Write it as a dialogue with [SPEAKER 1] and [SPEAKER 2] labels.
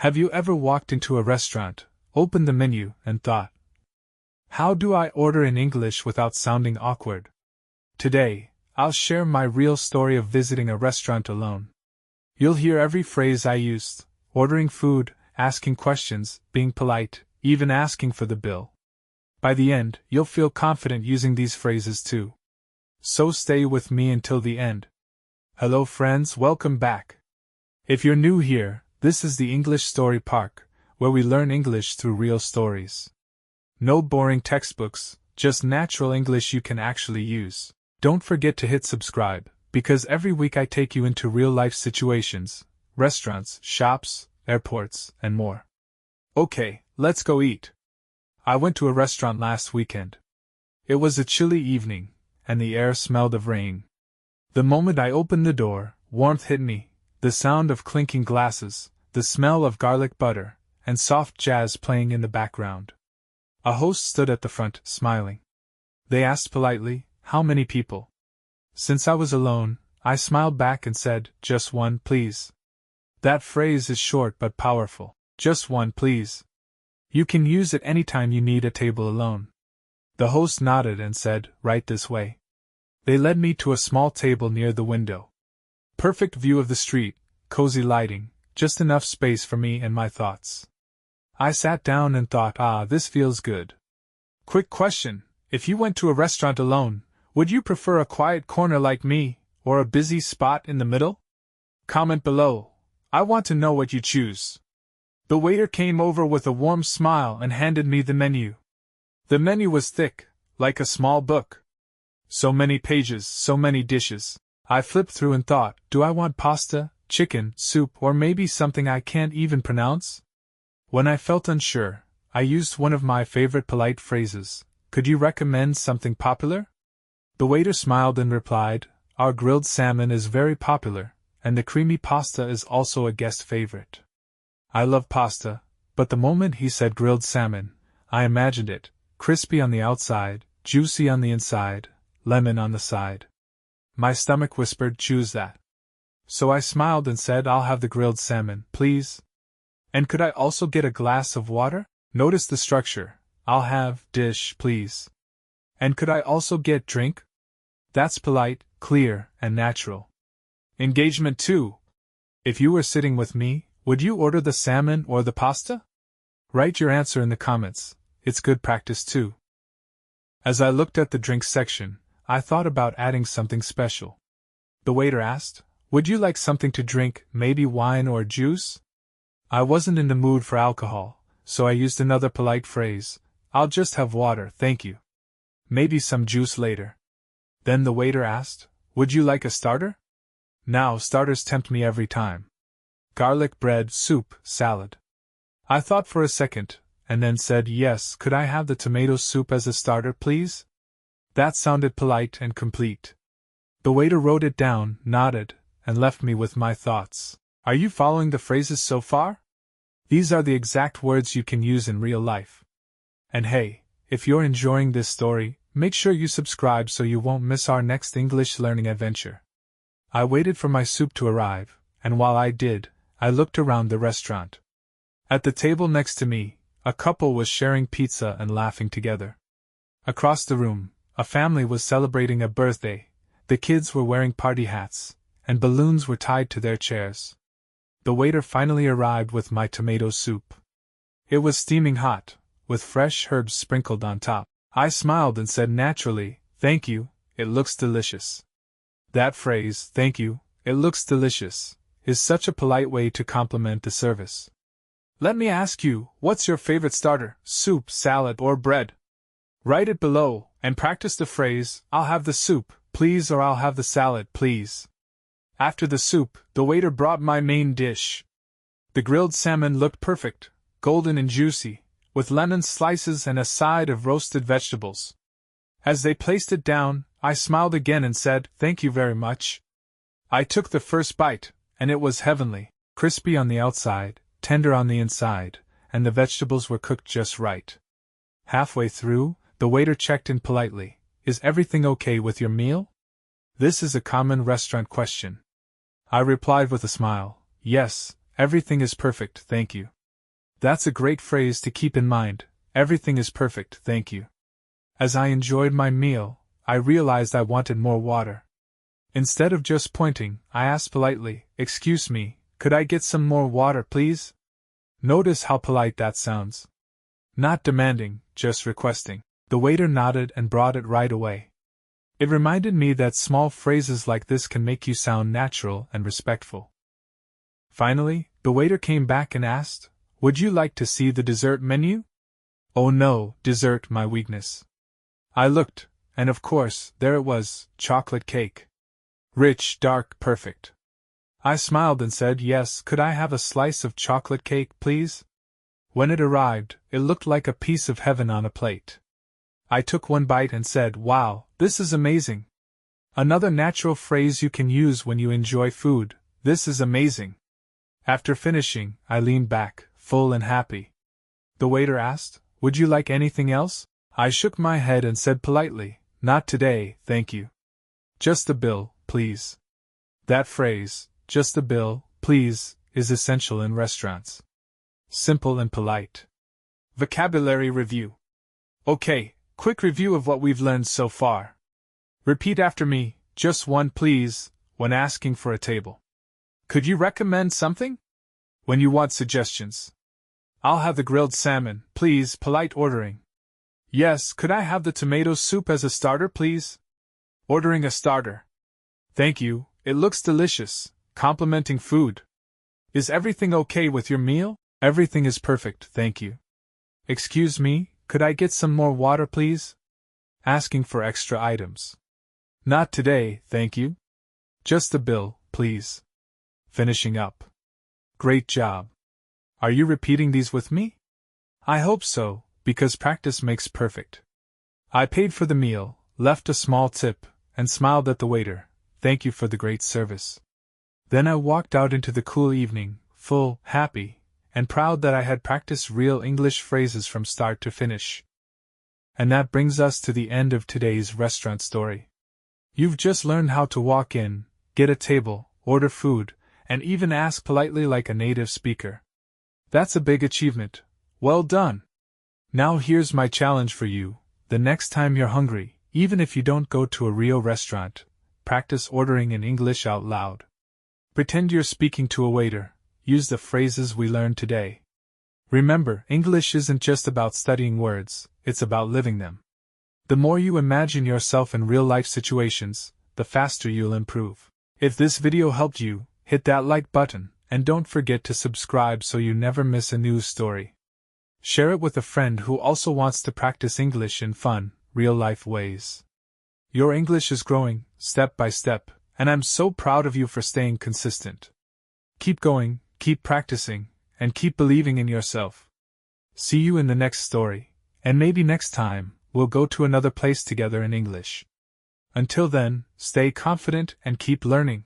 [SPEAKER 1] Have you ever walked into a restaurant, opened the menu, and thought, how do I order in English without sounding awkward? Today, I'll share my real story of visiting a restaurant alone. You'll hear every phrase I used: ordering food, asking questions, being polite, even asking for the bill. By the end, you'll feel confident using these phrases too. So stay with me until the end. Hello friends, welcome back. If you're new here, this is the English Story Park, where we learn English through real stories. No boring textbooks, just natural English you can actually use. Don't forget to hit subscribe, because every week I take you into real-life situations, restaurants, shops, airports, and more. Okay, let's go eat. I went to a restaurant last weekend. It was a chilly evening, and the air smelled of rain. The moment I opened the door, warmth hit me, the sound of clinking glasses, the smell of garlic butter, and soft jazz playing in the background. A host stood at the front, smiling. They asked politely, how many people? Since I was alone, I smiled back and said, just one, please. That phrase is short but powerful. Just one, please. You can use it anytime you need a table alone. The host nodded and said, right this way. They led me to a small table near the window. Perfect view of the street, cozy lighting, just enough space for me and my thoughts. I sat down and thought, this feels good. Quick question, if you went to a restaurant alone, would you prefer a quiet corner like me, or a busy spot in the middle? Comment below. I want to know what you choose. The waiter came over with a warm smile and handed me the menu. The menu was thick, like a small book. So many pages, so many dishes. I flipped through and thought, do I want pasta, chicken, soup, or maybe something I can't even pronounce? When I felt unsure, I used one of my favorite polite phrases. Could you recommend something popular? The waiter smiled and replied, our grilled salmon is very popular, and the creamy pasta is also a guest favorite. I love pasta, but the moment he said grilled salmon, I imagined it, crispy on the outside, juicy on the inside, lemon on the side. My stomach whispered, choose that. So I smiled and said, I'll have the grilled salmon, please. And could I also get a glass of water? Notice the structure. I'll have dish, please. And could I also get drink? That's polite, clear, and natural. Engagement 2. If you were sitting with me, would you order the salmon or the pasta? Write your answer in the comments. It's good practice too. As I looked at the drinks section, I thought about adding something special. The waiter asked, would you like something to drink, maybe wine or juice? I wasn't in the mood for alcohol, so I used another polite phrase, I'll just have water, thank you. Maybe some juice later. Then the waiter asked, would you like a starter? Now starters tempt me every time. Garlic bread, soup, salad. I thought for a second, and then said, yes, could I have the tomato soup as a starter, please? That sounded polite and complete. The waiter wrote it down, nodded, and left me with my thoughts. Are you following the phrases so far? These are the exact words you can use in real life. And hey, if you're enjoying this story, make sure you subscribe so you won't miss our next English learning adventure. I waited for my soup to arrive, and while I did, I looked around the restaurant. At the table next to me, a couple was sharing pizza and laughing together. Across the room, a family was celebrating a birthday. The kids were wearing party hats, and balloons were tied to their chairs. The waiter finally arrived with my tomato soup. It was steaming hot, with fresh herbs sprinkled on top. I smiled and said naturally, thank you, it looks delicious. That phrase, thank you, it looks delicious, is such a polite way to compliment the service. Let me ask you, what's your favorite starter, soup, salad, or bread? Write it below, and practice the phrase, I'll have the soup, please, or I'll have the salad, please. After the soup, the waiter brought my main dish. The grilled salmon looked perfect, golden and juicy, with lemon slices and a side of roasted vegetables. As they placed it down, I smiled again and said, thank you very much. I took the first bite, and it was heavenly, crispy on the outside, tender on the inside, and the vegetables were cooked just right. Halfway through, the waiter checked in politely, is everything okay with your meal? This is a common restaurant question. I replied with a smile, yes, everything is perfect, thank you. That's a great phrase to keep in mind, everything is perfect, thank you. As I enjoyed my meal, I realized I wanted more water. Instead of just pointing, I asked politely, "Excuse me, could I get some more water, please?" Notice how polite that sounds. Not demanding, just requesting. The waiter nodded and brought it right away. It reminded me that small phrases like this can make you sound natural and respectful. Finally, the waiter came back and asked, "Would you like to see the dessert menu?" Oh no, dessert, my weakness. I looked, and of course, there it was, chocolate cake. Rich, dark, perfect. I smiled and said, "Yes, could I have a slice of chocolate cake, please?" When it arrived, it looked like a piece of heaven on a plate. I took one bite and said, "Wow, this is amazing." Another natural phrase you can use when you enjoy food, "This is amazing." After finishing, I leaned back, full and happy. The waiter asked, "Would you like anything else?" I shook my head and said politely, "Not today, thank you. Just the bill, please." That phrase, "just the bill, please," is essential in restaurants. Simple and polite. Vocabulary review. Okay, quick review of what we've learned so far. Repeat after me, just one please, when asking for a table. Could you recommend something? When you want suggestions. I'll have the grilled salmon, please, polite ordering. Yes, could I have the tomato soup as a starter, please? Ordering a starter. Thank you, it looks delicious, complimenting food. Is everything okay with your meal? Everything is perfect, thank you. Excuse me, could I get some more water, please? Asking for extra items. Not today, thank you. Just the bill, please. Finishing up. Great job. Are you repeating these with me? I hope so, because practice makes perfect. I paid for the meal, left a small tip, and smiled at the waiter. Thank you for the great service. Then I walked out into the cool evening, full, happy, and proud that I had practiced real English phrases from start to finish. And that brings us to the end of today's restaurant story. You've just learned how to walk in, get a table, order food, and even ask politely like a native speaker. That's a big achievement. Well done! Now here's my challenge for you. The next time you're hungry, even if you don't go to a real restaurant, practice ordering in English out loud. Pretend you're speaking to a waiter. Use the phrases we learned today. Remember, English isn't just about studying words, it's about living them. The more you imagine yourself in real-life situations, the faster you'll improve. If this video helped you, hit that like button, and don't forget to subscribe so you never miss a new story. Share it with a friend who also wants to practice English in fun, real-life ways. Your English is growing, step by step, and I'm so proud of you for staying consistent. Keep going, keep practicing, and keep believing in yourself. See you in the next story, and maybe next time, we'll go to another place together in English. Until then, stay confident and keep learning.